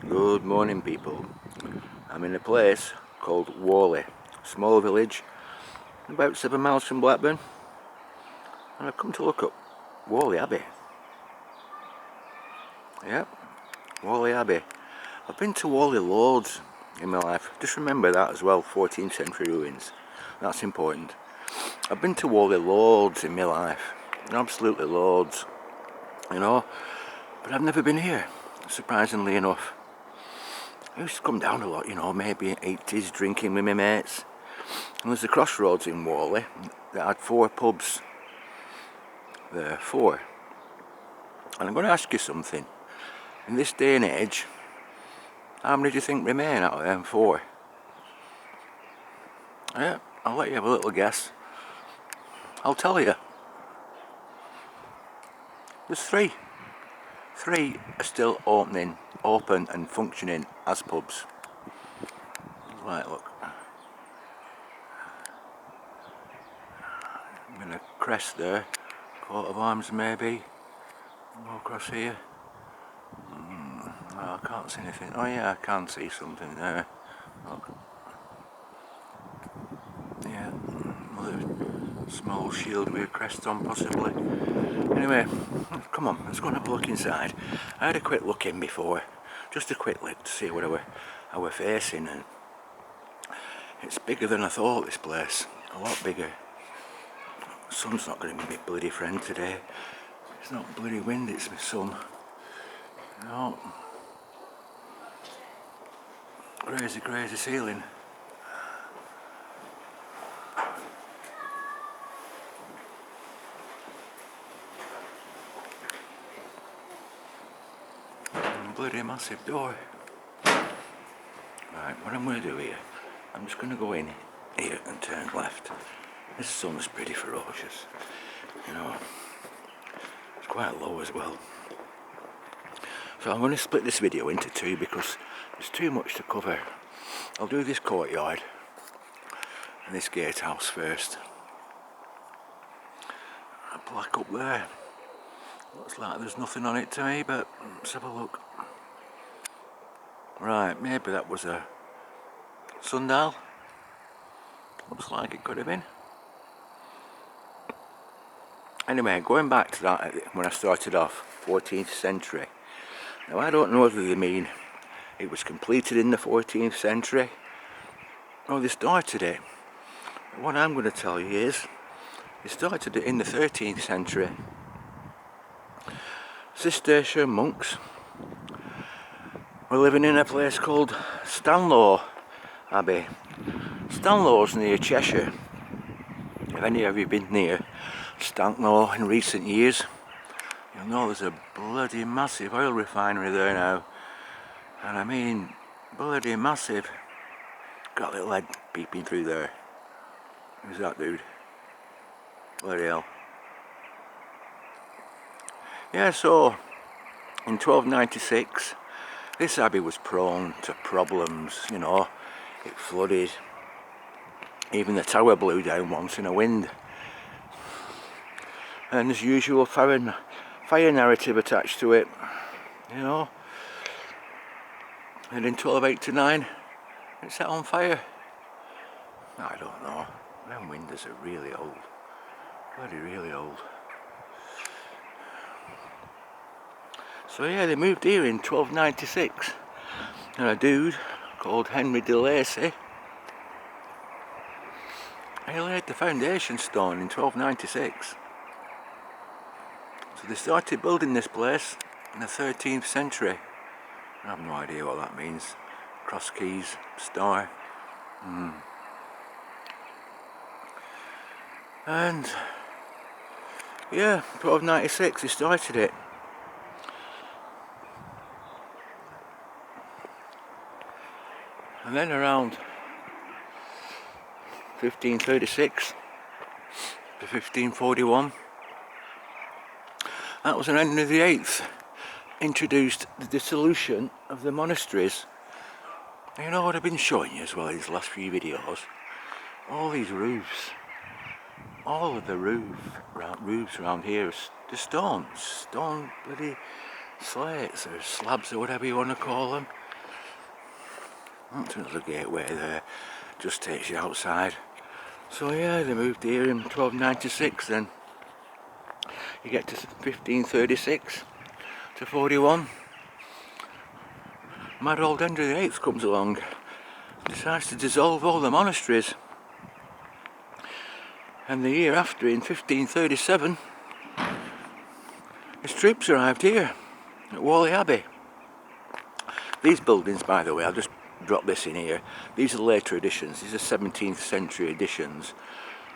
Good morning, people. I'm in a place called Whalley, a small village about 7 miles from Blackburn, and I've come to look up Whalley Abbey. Yep, Whalley Abbey. I've been to Whalley loads in my life. Just remember that as well, 14th century ruins. That's important. I've been to Whalley loads in my life, absolutely loads, you know, but I've never been here, surprisingly enough. I used to come down a lot, you know, maybe in the 80s, drinking with my mates. And there's a crossroads in Whalley that had 4 pubs there, 4. And I'm going to ask you something. In this day and age, how many do you think remain out of them 4? Yeah, I'll let you have a little guess. I'll tell you. There's 3. 3 are still open and functioning as pubs. Right, look. I'm in a crest there, coat of arms maybe. Go across here. No, I can't see anything. Oh yeah, I can see something there. Look. Yeah, another small shield with a crest on possibly. Anyway, come on, let's go and have a look inside. I had a quick look in before, just a quick look to see what I were facing, and it's bigger than I thought, this place, a lot bigger. The sun's not going to be my bloody friend today. It's not bloody wind, it's my sun. No. Crazy ceiling. Bloody massive door. Right, what I'm going to do here, I'm just going to go in here and turn left. This sun's pretty ferocious, you know, it's quite low as well. So I'm going to split this video into 2 because there's too much to cover. I'll do this courtyard and this gatehouse first. A plaque up there, looks like there's nothing on it to me, but let's have a look. Right, maybe that was a sundial. Looks like it could have been. Anyway, going back to that when I started off, 14th century. Now I don't know whether they mean it was completed in the 14th century or they started it. But what I'm going to tell you is they started it in the 13th century. Cistercian monks were living in a place called Stanlow Abbey. Stanlow's near Cheshire. If any of you have been near Stanlow in recent years, you'll know there's a bloody massive oil refinery there now. And I mean, bloody massive. Got a little head peeping through there. Who's that dude? Bloody hell. Yeah, so in 1296, this abbey was prone to problems, you know. It flooded. Even the tower blew down once in a wind. And there's usual fire narrative attached to it, you know. And in 1289, it set on fire. I don't know. Them windows are really old. Bloody really old. So yeah, they moved here in 1296. And a dude called Henry de Lacy, he laid the foundation stone in 1296. So they started building this place in the 13th century. I have no idea what that means. Cross keys, star. And yeah, 1296 they started it. And then around 1536 to 1541, that was when Henry VIII introduced the dissolution of the monasteries. And you know what I've been showing you as well in these last few videos? All these roofs. All of the roofs around here are stone bloody slates or slabs or whatever you want to call them. That's another gateway there, just takes you outside. So yeah, they moved here in 1296 then. You get to 1536 to 41. Mad old Henry VIII comes along, decides to dissolve all the monasteries. And the year after, in 1537, his troops arrived here at Whalley Abbey. These buildings, by the way, I'll just drop this in here. These are later editions. These are 17th century editions.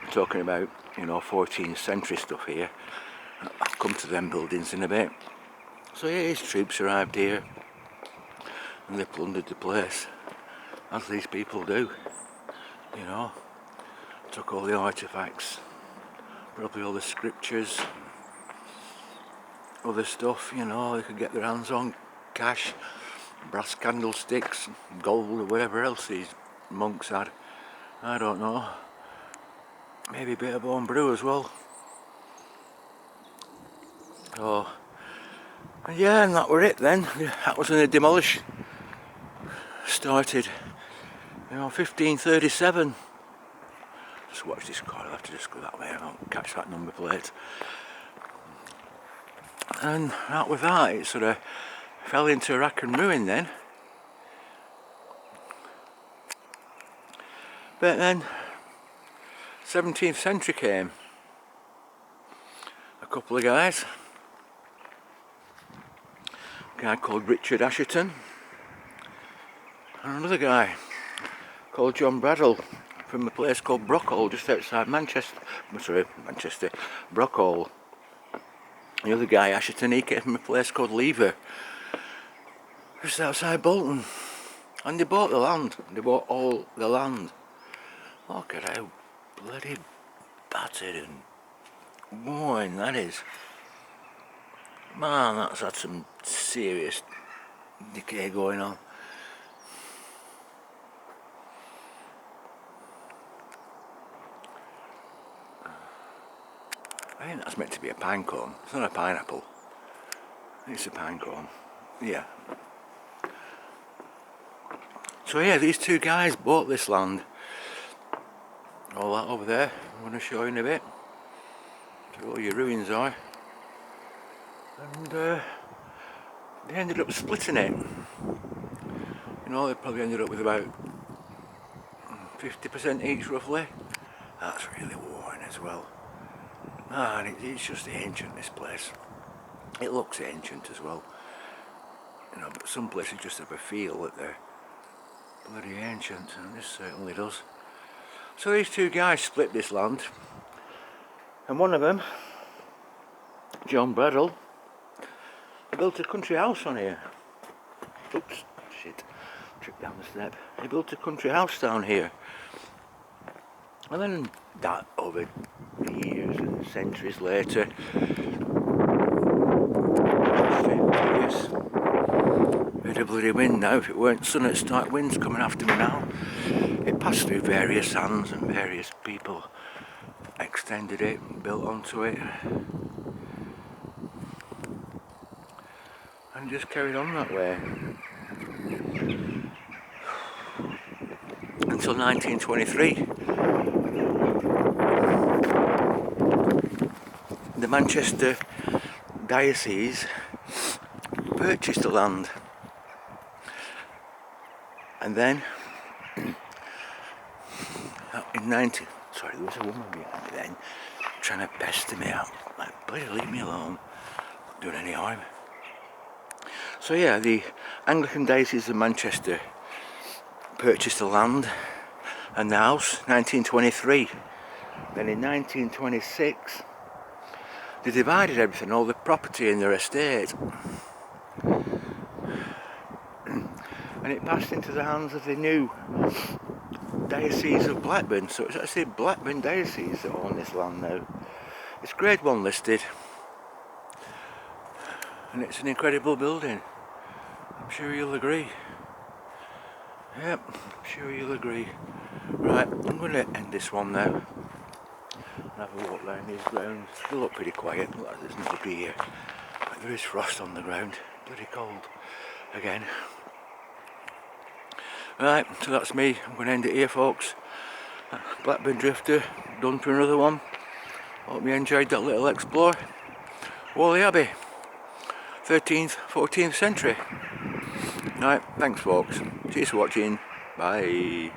We're talking about, 14th century stuff here. I'll come to them buildings in a bit. So yeah, his troops arrived here and they plundered the place, as these people do. Took all the artefacts, probably all the scriptures, other stuff, they could get their hands on, cash, brass candlesticks, gold, or whatever else these monks had. I don't know. Maybe a bit of bone brew as well. Oh, and yeah, and that were it then. That was when the demolish started. 1537. Just watch this car. I'll have to just go that way. I don't catch that number plate. And that with that, it sort of fell into rack and ruin then. But then 17th century came. A couple of guys. A guy called Richard Assheton and another guy called John Bradell from a place called Brockhall, just outside Manchester. Brockhall. The other guy, Assheton, he came from a place called Lever, just outside Bolton. And they bought the land. They bought all the land. Look at how bloody battered and worn that is. Man, that's had some serious decay going on. I think that's meant to be a pine cone. It's not a pineapple. It's a pine cone. Yeah. So yeah, these two guys bought this land. All that over there, I'm going to show you in a bit. Where all your ruins are. And they ended up splitting it. They probably ended up with about 50% each roughly. That's really worn as well. And it's just ancient, this place. It looks ancient as well. But some places just have a feel that they're bloody ancient, and this certainly does. So these two guys split this land, and one of them, John Bradell, built a country house on here. Oops, shit, tripped down the step. He built a country house down here. And then that, over the years and centuries later, bit of bloody wind now. If it weren't sun, it'd start winds coming after me now. It passed through various hands and various people extended it and built onto it. And just carried on that way. Until 1923. The Manchester Diocese purchased the land, and then there was a woman behind me then trying to pester me out, like, bloody leave me alone, not doing any harm. So yeah, the Anglican Diocese of Manchester purchased the land and the house, 1923. Then in 1926 they divided everything, all the property in their estate, and it passed into the hands of the new Diocese of Blackburn. So it's actually Blackburn Diocese that own this land now. It's Grade 1 listed, and it's an incredible building. I'm sure you'll agree. Yep, I'm sure you'll agree. Right, I'm going to end this one now. Have a walk down these grounds. They look pretty quiet. Look like there's nobody here. But there is frost on the ground. Bloody cold again. Right, so that's me. I'm going to end it here, folks. Blackburn Drifter, done for another one. Hope you enjoyed that little explore. Whalley Abbey, 13th, 14th century. Right, thanks folks. Cheers for watching. Bye.